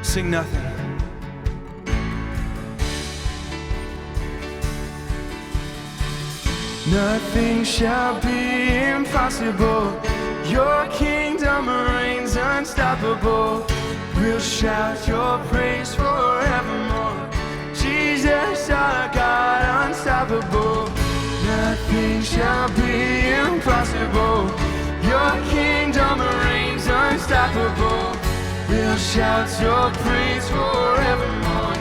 sing nothing. Nothing shall be impossible. Your kingdom reigns unstoppable. We'll shout your praise forevermore. Jesus, our God, unstoppable. Nothing shall be impossible. Your kingdom reigns unstoppable. We'll shout your praise forevermore.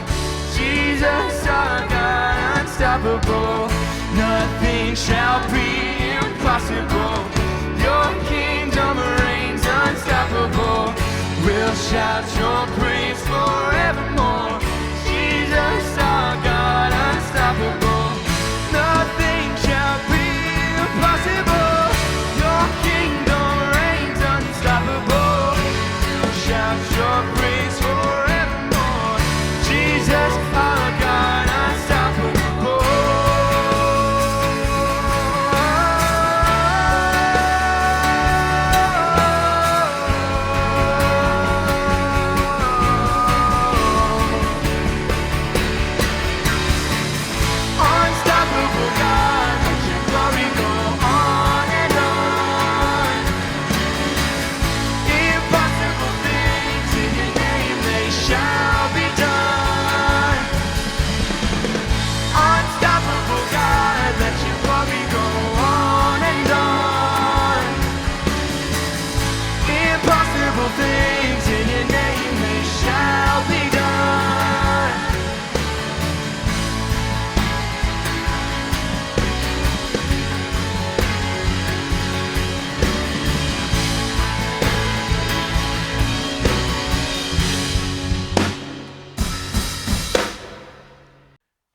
Jesus, our God, unstoppable. Nothing shall be impossible. Your kingdom reigns unstoppable. We'll shout your praise forevermore. Jesus, our God, unstoppable. Nothing shall be impossible. Your kingdom reigns unstoppable. We'll shout your praise forevermore. Jesus, our God, unstoppable. Unstoppable God, let your glory go on and on. Impossible things in your name, they shall be done. Unstoppable God, let your glory go on and on. Impossible things in your name, they shall be done.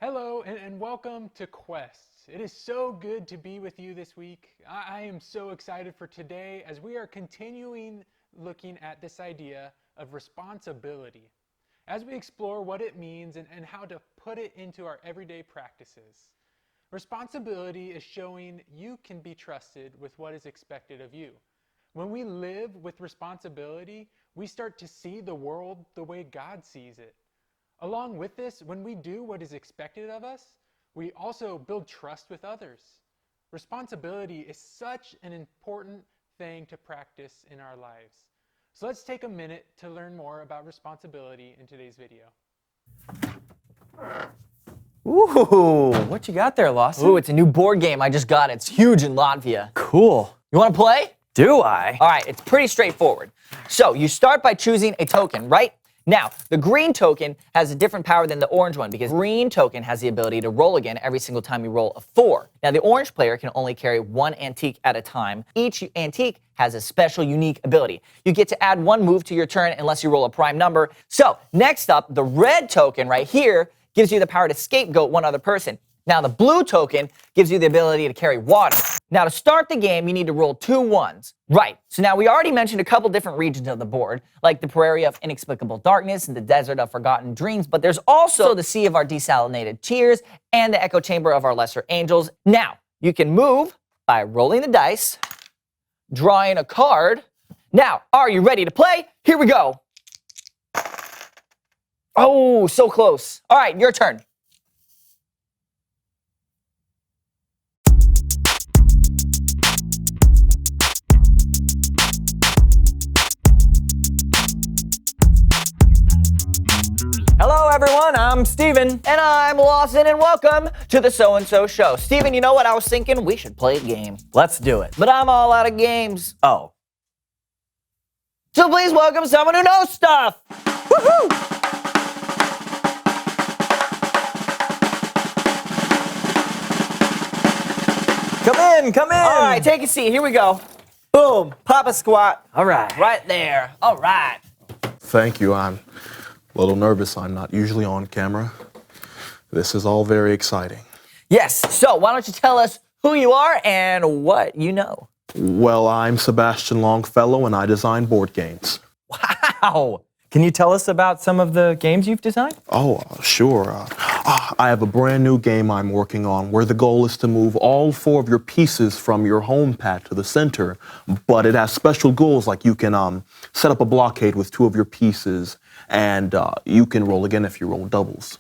Hello and welcome to Quests. It is so good to be with you this week. I am so excited for today as we are continuing looking at this idea of responsibility as we explore what it means and how to put it into our everyday practices. Responsibility is showing you can be trusted with what is expected of you. When we live with responsibility, we start to see the world the way God sees it. Along with this, when we do what is expected of us, we also build trust with others. Responsibility is such an important thing to practice in our lives. So let's take a minute to learn more about responsibility in today's video. Ooh, what you got there, Lawson? Ooh, it's a new board game. I just got it. It's huge in Latvia. Cool. You want to play? Do I? All right, it's pretty straightforward. So you start by choosing a token, right? Now, the green token has a different power than the orange one because green token has the ability to roll again every single time you roll a 4. Now, the orange player can only carry one antique at a time. Each antique has a special, unique ability. You get to add one move to your turn unless you roll a prime number. So, next up, the red token right here gives you the power to scapegoat one other person. Now, the blue token gives you the ability to carry water. Now, to start the game, you need to roll 2 ones. Right, so now we already mentioned a couple different regions of the board, like the Prairie of Inexplicable Darkness and the Desert of Forgotten Dreams, but there's also the Sea of Our Desalinated Tears and the Echo Chamber of Our Lesser Angels. Now, you can move by rolling the dice, drawing a card. Now, are you ready to play? Here we go. Oh, so close. All right, your turn. Hello, everyone. I'm Steven. And I'm Lawson, and welcome to the So-and-So Show. Steven, you know what I was thinking? We should play a game. Let's do it. But I'm all out of games. Oh. So please welcome someone who knows stuff. Woohoo! Come in, come in. All right, take a seat. Here we go. Boom. Papa squat. All right. Right there. All right. Thank you. I'm a little nervous. I'm not usually on camera. This is all very exciting. Yes, so why don't you tell us who you are and what you know? Well, I'm Sebastian Longfellow, and I design board games. Wow. Can you tell us about some of the games you've designed? Oh, sure. I have a brand new game I'm working on where the goal is to move all 4 of your pieces from your home pad to the center, but it has special goals like you can set up a blockade with 2 of your pieces, and you can roll again if you roll doubles.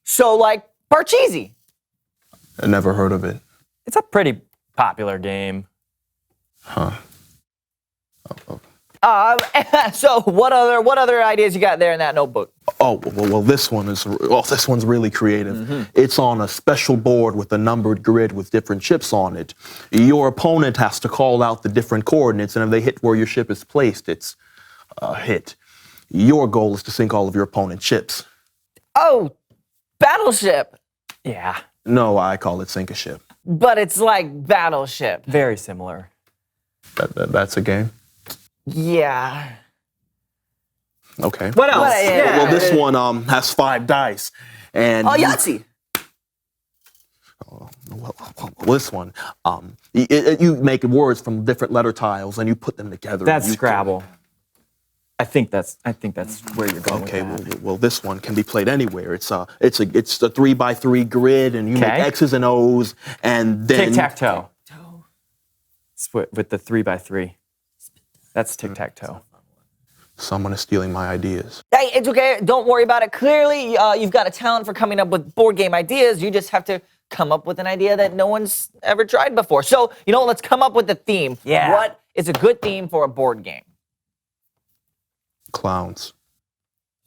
So like Parcheesi. I never heard of it. It's a pretty popular game. So what other ideas you got there in that notebook? Oh, well, this one's really creative. It's on a special board with a numbered grid with different ships on it. Your opponent has to call out the different coordinates, and if they hit where your ship is placed, it's a hit. Your goal is to sink all of your opponent's ships. Oh, Battleship. Yeah, No, I call it sink a ship. But it's like Battleship. very similar. That's a game? Yeah. Okay. What else? Well, this one has 5 dice. And Oh, Yahtzee. Well, this one, you make words from different letter tiles and you put them together. That's You Scrabble. I think that's where you're going. Okay, with that. well, this one can be played anywhere. It's a 3x3 grid, and you make Okay. X's and O's, and then Tic-tac-toe. With the 3x3. That's tic-tac-toe. Someone is stealing my ideas. Hey, it's okay. Don't worry about it. Clearly, you've got a talent for coming up with board game ideas. You just have to come up with an idea that no one's ever tried before. So, let's come up with a theme. Yeah. What is a good theme for a board game? Clowns.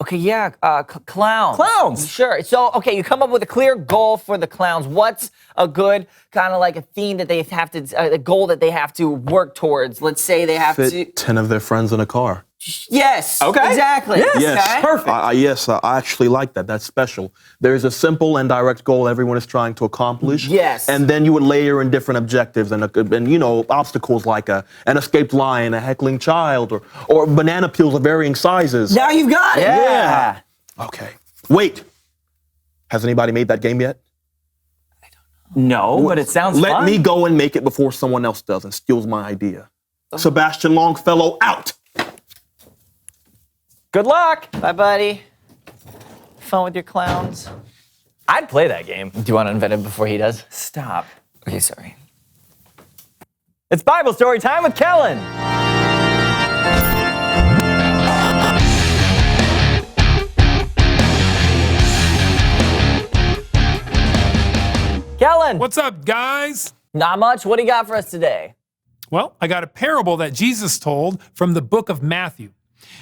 Okay, yeah, clowns. Clowns! Sure. So, okay, you come up with a clear goal for the clowns. What's a good kind of like a theme that they have to, a goal that they have to work towards? Let's say they have to. Fit 10 of their friends in a car. Yes. Okay. Exactly. Yes. Yes, Okay. Perfect. Yes, I actually like that. That's special. There's a simple and direct goal everyone is trying to accomplish. Yes. And then you would layer in different objectives and obstacles like an escaped lion, a heckling child, or banana peels of varying sizes. Now you've got it. Yeah. Okay. Wait. Has anybody made that game yet? No, but it sounds Let fun. me go and make it before someone else does and steals my idea. Sebastian Longfellow out. Good luck. Bye, buddy. Fun with your clowns. I'd play that game. Do you want to invent it before he does? Stop. Okay, sorry. It's Bible story time with Kellen. Kellen. What's up, guys? Not much. What do you got for us today? Well, I got a parable that Jesus told from the book of Matthew.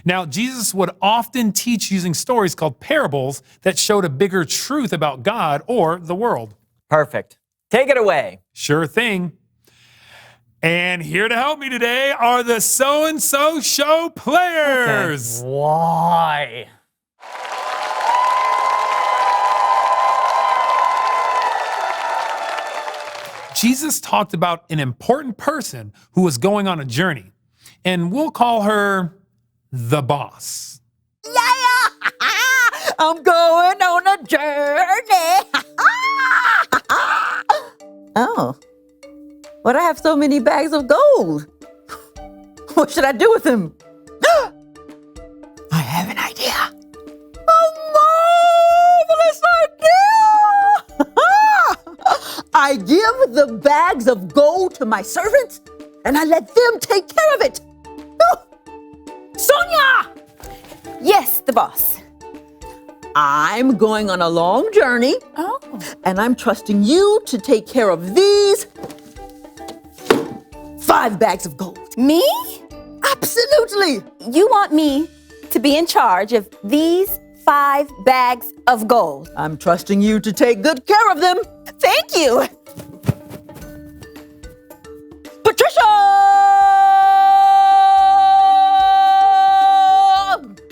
Now, Jesus would often teach using stories called parables that showed a bigger truth about God or the world. Perfect. Take it away. Sure thing. And here to help me today are the So-and-So Show players. Why? Jesus talked about an important person who was going on a journey, and we'll call her the boss. I'm going on a journey. Oh. But I have so many bags of gold. What should I do with them? I have an idea. A marvelous idea! I give the bags of gold to my servants and I let them take care of it. Sonia! Yes, the boss. I'm going on a long journey. Oh. And I'm trusting you to take care of these 5 bags of gold. Me? Absolutely. You want me to be in charge of these 5 bags of gold? I'm trusting you to take good care of them. Thank you. Patricia!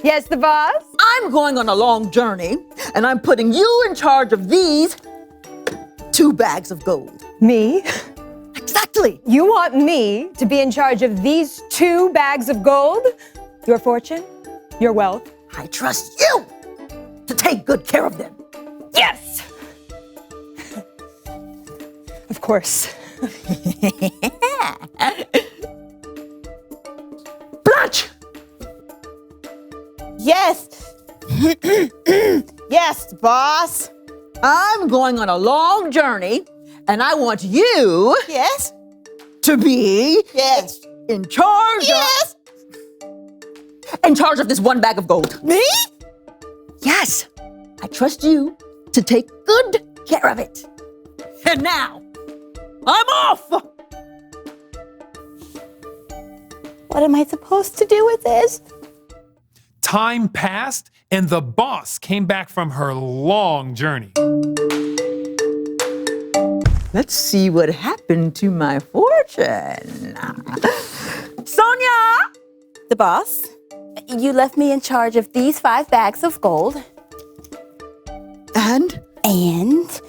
Yes, the boss. I'm going on a long journey, and I'm putting you in charge of these 2 bags of gold. Me? Exactly. You want me to be in charge of these 2 bags of gold? Your fortune? Your wealth? I trust you to take good care of them. Yes. Of course. Blanche! Yes. Yes, boss. I'm going on a long journey, and I want you Yes. to be Yes. in charge Yes. in charge of this one bag of gold. Me? Yes, I trust you to take good care of it. And now, I'm off! What am I supposed to do with this? Time passed, and the boss came back from her long journey. Let's see what happened to my fortune. Sonia! The boss, you left me in charge of these 5 bags of gold. And? And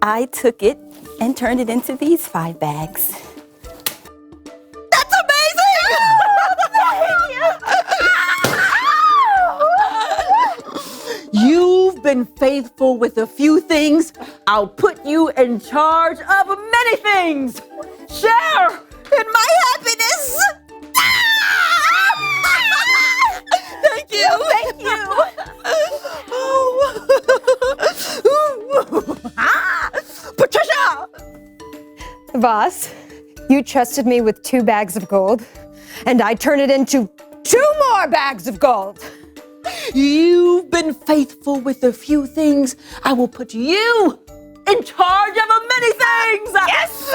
I took it and turned it into these 5 bags. That's amazing! You've been faithful with a few things. I'll put you in charge of many things. Share in my happiness. Thank you. Thank you. Patricia! Boss, you trusted me with 2 bags of gold, and I turned it into 2 more bags of gold. You've been faithful with a few things. I will put you in charge of many things. Yes!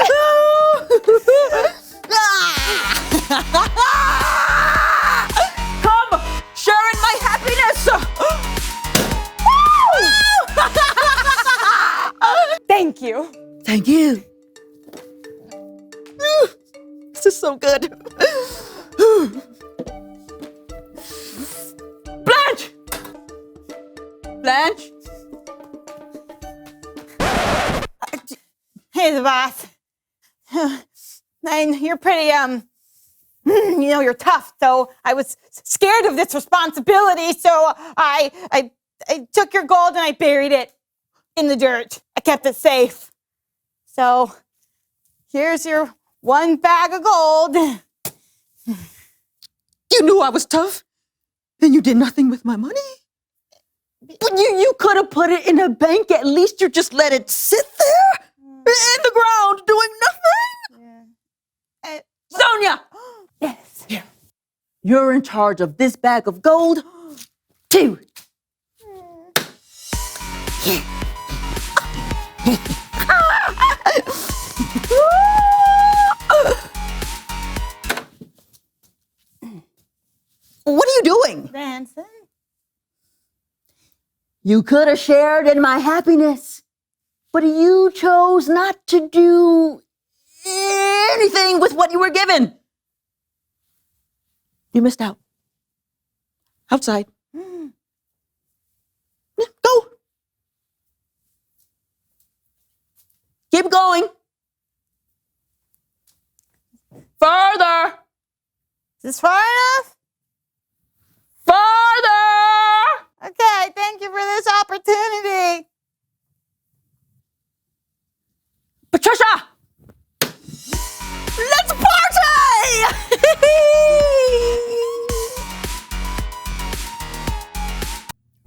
Come, share in my happiness. Thank you. Thank you. This is so good. Blanche! Blanche? Hey, the boss. And you're pretty, you're tough. So I was scared of this responsibility. So I took your gold and I buried it in the dirt. I kept it safe. So here's your 1 bag of gold. You knew I was tough, and you did nothing with my money. But you could have put it in a bank. At least you just let it sit there in the ground doing nothing. Sonia! Yes. You're in charge of this bag of gold, too. What are you doing? Dancing. You could have shared in my happiness, but you chose not to do anything with what you were given. You missed out. Outside. Yeah, go. Keep going. Further. Is this far enough? Further. Okay, thank you for this opportunity. Patricia! Let's party!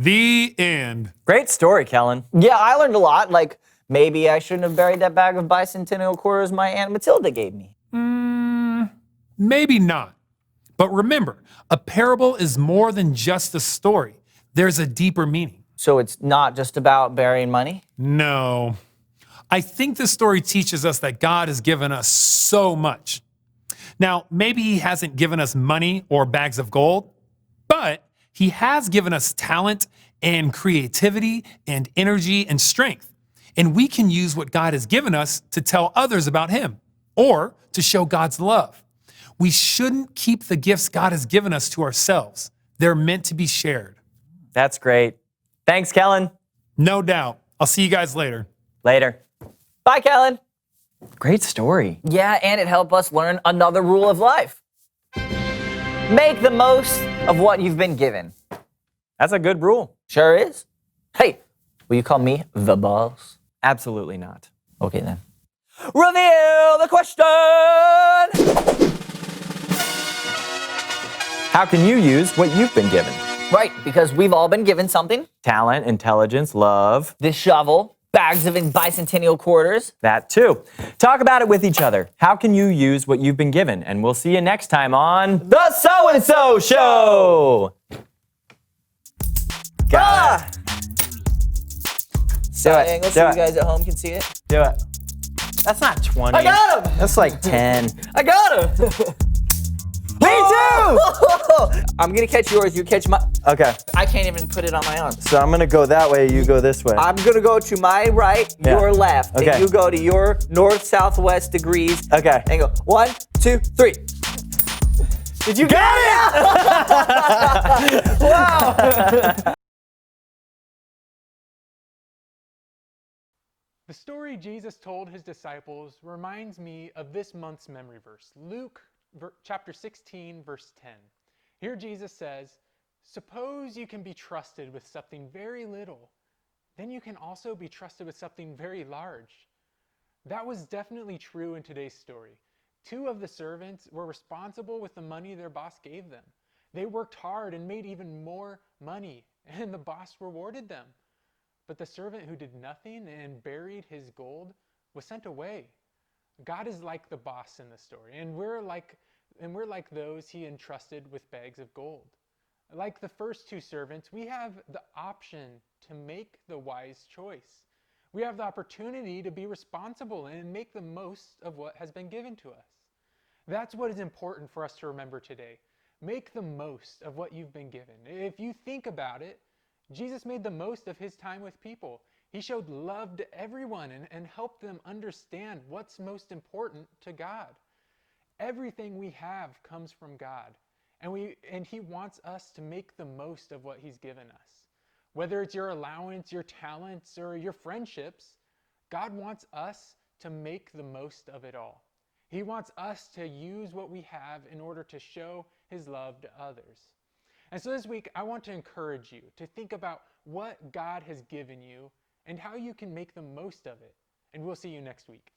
The end. Great story, Kellen. Yeah, I learned a lot. Like, maybe I shouldn't have buried that bag of bicentennial quarters my Aunt Matilda gave me. Maybe not. But remember, a parable is more than just a story. There's a deeper meaning. So it's not just about burying money? No. I think this story teaches us that God has given us so much. Now, maybe He hasn't given us money or bags of gold, but He has given us talent and creativity and energy and strength. And we can use what God has given us to tell others about Him or to show God's love. We shouldn't keep the gifts God has given us to ourselves. They're meant to be shared. That's great. Thanks, Kellen. No doubt. I'll see you guys later. Later. Bye, Kellen. Great story. Yeah, and it helped us learn another rule of life. Make the most of what you've been given. That's a good rule. Sure is. Hey, will you call me the boss? Absolutely not. Okay, then. Reveal the question! How can you use what you've been given? Right, because we've all been given something. Talent, intelligence, love, This shovel, bags of bicentennial quarters. that too. Talk about it with each other. How can you use what you've been given? And we'll see you next time on The So and So Show. Got it. Side it, angle do so it. you guys at home can see it. Do it. That's not 20. I got him! That's like 10. I got him! Me too! I'm gonna catch yours, you catch my. Okay, I can't even put it on my arm. so I'm gonna go that way, you go this way. I'm gonna go to my right, Yeah. your left. Okay. And you go to your north-southwest degrees. Okay. And go 1, 2, 3. Did you get it? Wow! The story Jesus told his disciples reminds me of this month's memory verse, Luke chapter 16, verse 10. Here Jesus says, "Suppose you can be trusted with something very little, then you can also be trusted with something very large." That was definitely true in today's story. 2 of the servants were responsible with the money their boss gave them. They worked hard and made even more money, and the boss rewarded them. But the servant who did nothing and buried his gold was sent away. God is like the boss in the story, and we're like those he entrusted with bags of gold. Like the first 2 servants, we have the option to make the wise choice. We have the opportunity to be responsible and make the most of what has been given to us. That's what is important for us to remember today. Make the most of what you've been given. If you think about it, Jesus made the most of his time with people. He showed love to everyone and helped them understand what's most important to God. Everything we have comes from God, and he wants us to make the most of what he's given us. Whether it's your allowance, your talents, or your friendships, God wants us to make the most of it all. He wants us to use what we have in order to show his love to others. And so this week, I want to encourage you to think about what God has given you and how you can make the most of it. And we'll see you next week.